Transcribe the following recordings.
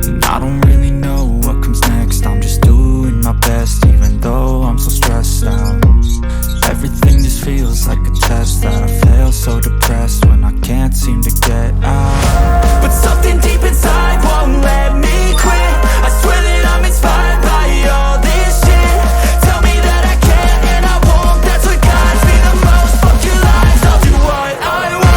And I don't really know what comes next. I'm just doing my best, even though I'm so stressed out. Everything just feels like a test that I fail, so depressed when I can't seem to get out. But something deep inside won't let me quit. I swear that I'm inspired by all this shit. Tell me that I can and I won't. That's what guides me the most. Fuck your lies, I'll do what I want.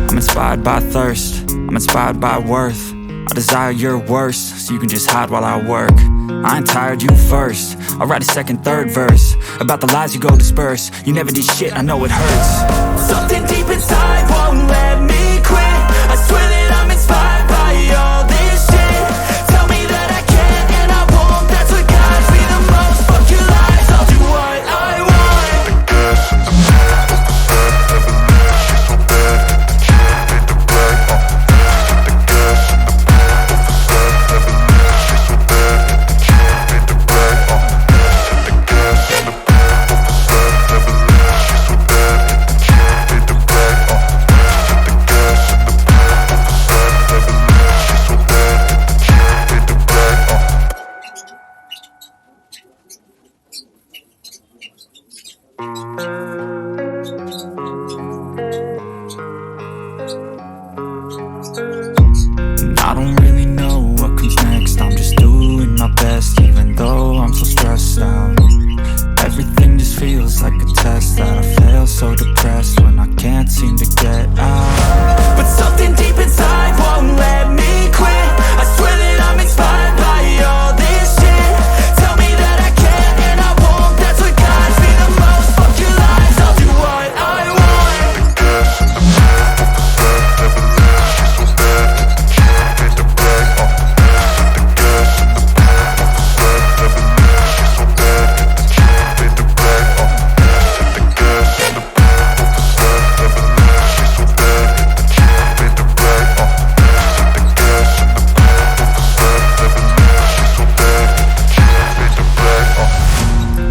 I'm inspired by thirst, I'm inspired by worth. I desire your worst, so you can just hide while I work. I ain't tired, you first. I'll write a second, third verse about the lies you go disperse. You never did shit, I know it hurts. Something deep inside won't let me quit. I swear that I'm inspired by all this shit. Tell me that I can and I won't. That's what guides me the most. Fuck your lies, I'll do what I want. And I don't really know what comes next. I'm just doing my best, even though I'm so stressed out. Everything just feels like a test that I fail, so depressed when I can't seem to get out. But something deep inside won't let me quit. I swear that I'm inspired by all this shit. Tell me that I can and I won't. That's what guides me the most. Fuck your lies, I'll do what I want.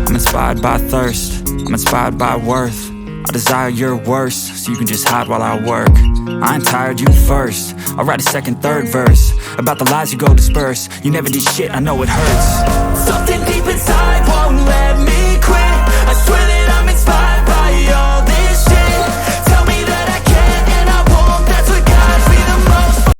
I'm inspired by thirst, I'm inspired by worth. I desire your worst, so you can just hide while I work. I ain't tired, you first. I'll write a second, third verse about the lies you go disperse. You never did shit, I know it hurts. Something deep inside won't let